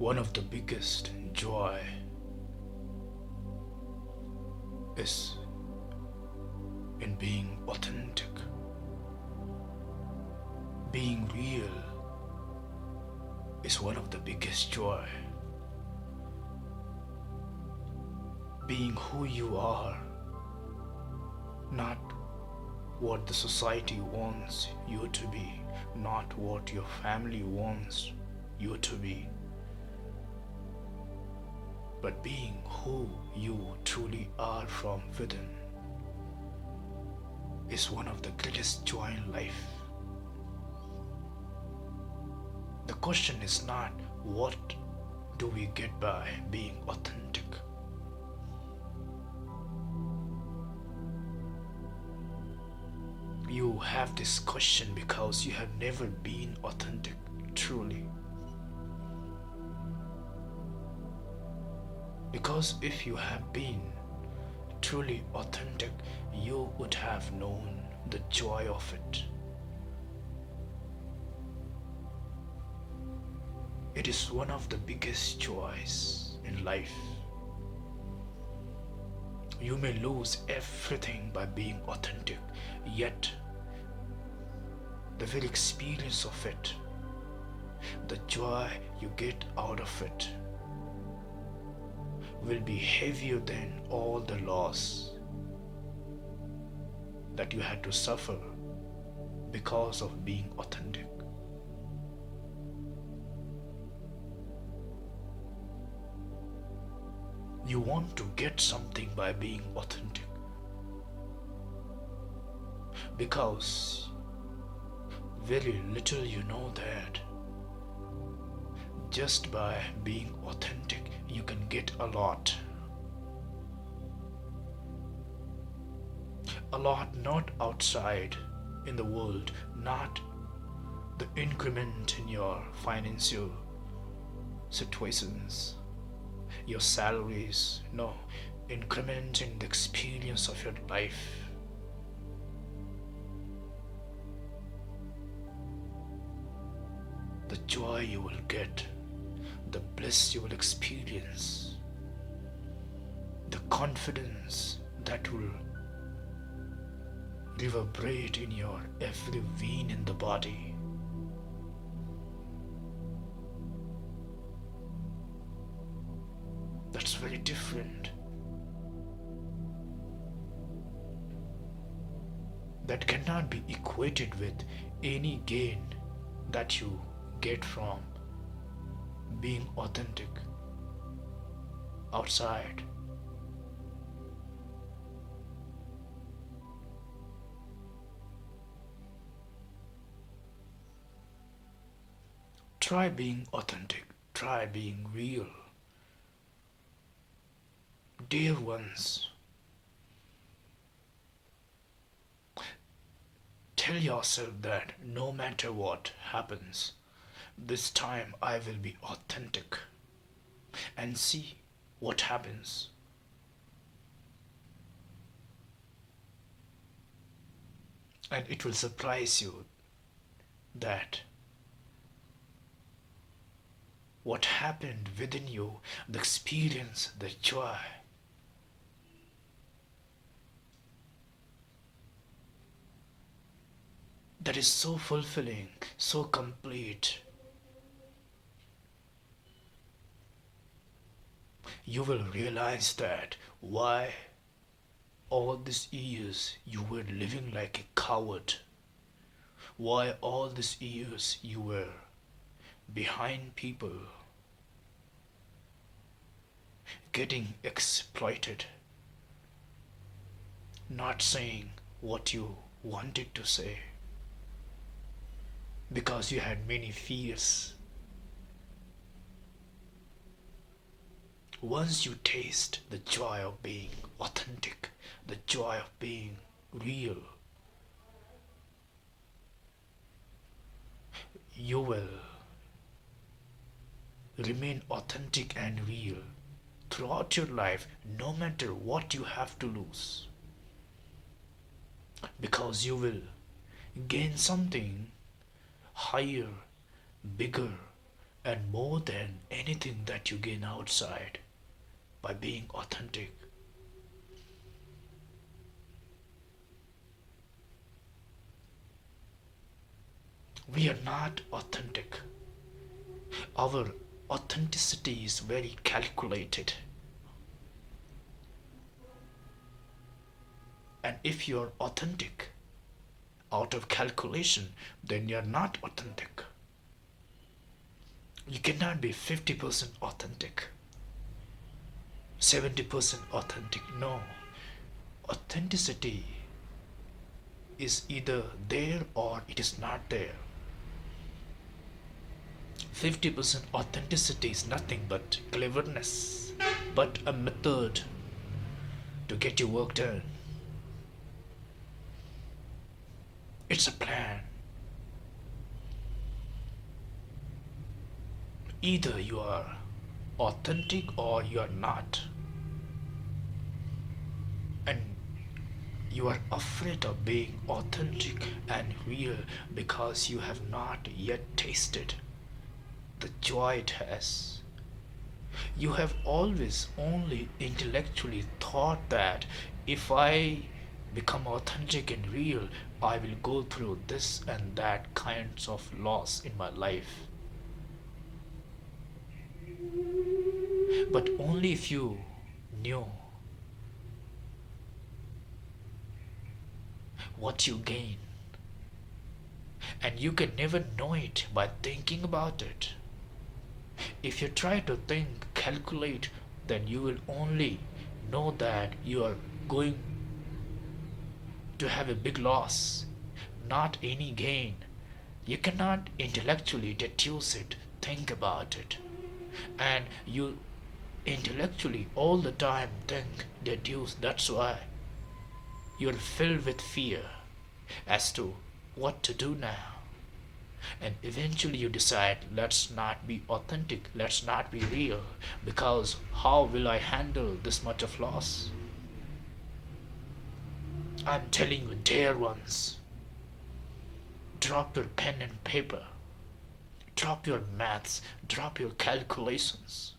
One of the biggest joy is in being authentic, being real is one of the biggest joy. Being who you are, not what the society wants you to be, not what your family wants you to be, but being who you truly are from within is one of the greatest joy in life. The question is not what do we get by being authentic. You have this question because you have never been authentic truly. Because if you have been truly authentic, you would have known the joy of it. It is one of the biggest joys in life. You may lose everything by being authentic, yet the very experience of it, the joy you get out of it, will be heavier than all the loss that you had to suffer because of being authentic. You want to get something by being authentic because very little you know that just by being authentic you can get a lot. A lot not outside in the world, not the increment in your financial situations, your salaries, no, increment in the experience of your life. The joy you will get, the bliss you will experience, the confidence that will reverberate in your every vein in the body. That's very different. That cannot be equated with any gain that you get from being authentic outside. Try being authentic, try being real. Dear ones, tell yourself that no matter what happens, this time I will be authentic, and see what happens. And it will surprise you that what happened within you, the experience, the joy, that is so fulfilling, so complete. You will realize that why all these years you were living like a coward, why all these years you were behind people, getting exploited, not saying what you wanted to say because you had many fears. Once you taste the joy of being authentic, the joy of being real, you will remain authentic and real throughout your life, no matter what you have to lose, because you will gain something higher, bigger, And more than anything that you gain outside by being authentic, we are not authentic. Our authenticity is very calculated. And if you're authentic out of calculation, then you're not authentic. You cannot be 50% authentic, 70% authentic. No. Authenticity is either there or it is not there. 50% authenticity is nothing but cleverness, but a method to get your work done. It's a plan. Either you are authentic or you are not. And you are afraid of being authentic and real because you have not yet tasted the joy it has. You have always only intellectually thought that if I become authentic and real, I will go through this and that kinds of loss in my life. But only if you knew what you gain. And you can never know it by thinking about it. If you try to think, calculate, then you will only know that you are going to have a big loss, not any gain. You cannot intellectually deduce it, think about it. And you intellectually all the time think, deduce. That's why you're filled with fear as to what to do now. And eventually you decide, let's not be authentic, let's not be real, because how will I handle this much of loss? I'm telling you, dear ones, drop your pen and paper, drop your maths, drop your calculations.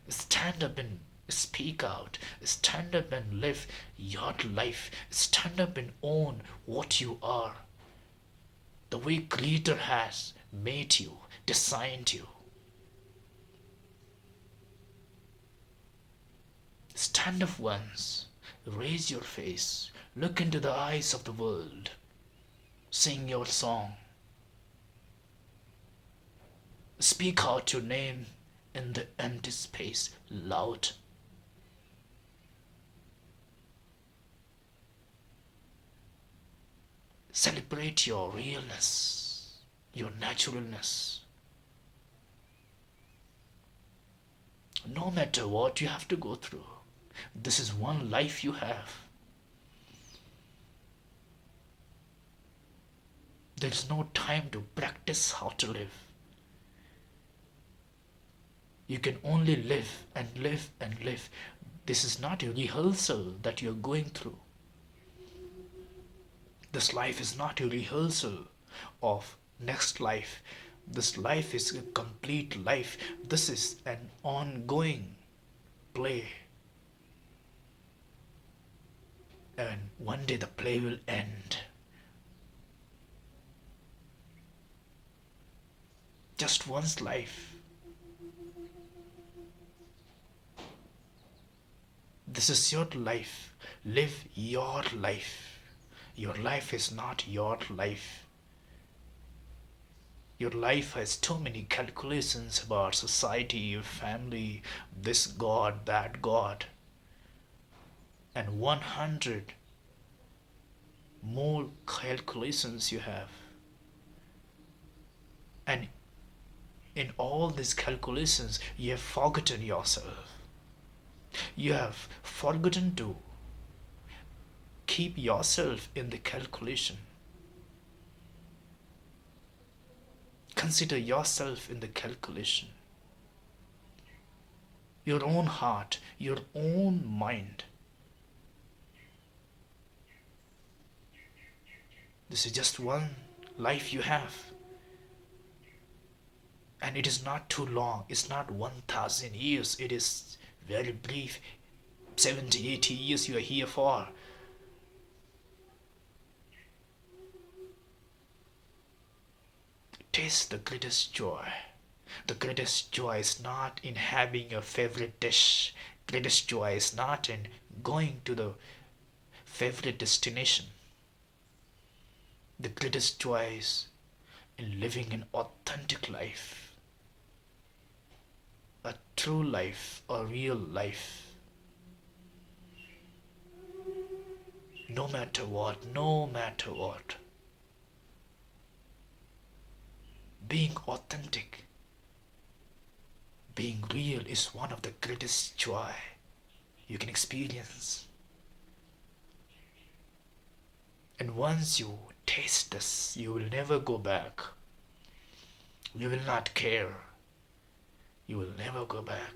Stand up and speak out. Stand up and live your life. Stand up and own what you are. The way Creator has made you, designed you. Stand up once, raise your face, look into the eyes of the world, sing your song. Speak out your name in the empty space loud. Celebrate your realness, your naturalness. No matter what you have to go through, this is one life you have. There's no time to practice how to live. You can only live and live and live. This is not a rehearsal that you're going through. This life is not a rehearsal of next life. This life is a complete life. This is an ongoing play. And one day the play will end. Just one's life. This is your life. Live your life. Your life is not your life. Your life has too many calculations about society, your family, this God, that God, and 100 more calculations you have. And in all these calculations, you have forgotten yourself. You have forgotten to keep yourself in the calculation. Consider yourself in the calculation. Your own heart, your own mind. This is just one life you have. And it is not too long. It's not 1,000 years. It is very brief. 70, 80 years you are here for. Taste the greatest joy. The greatest joy is not in having a favorite dish. Greatest joy is not in going to the favorite destination. The greatest joy is in living an authentic life, a true life, a real life. No matter what, no matter what. Being authentic, being real is one of the greatest joy you can experience. And once you taste this, you will never go back. You will not care. You will never go back.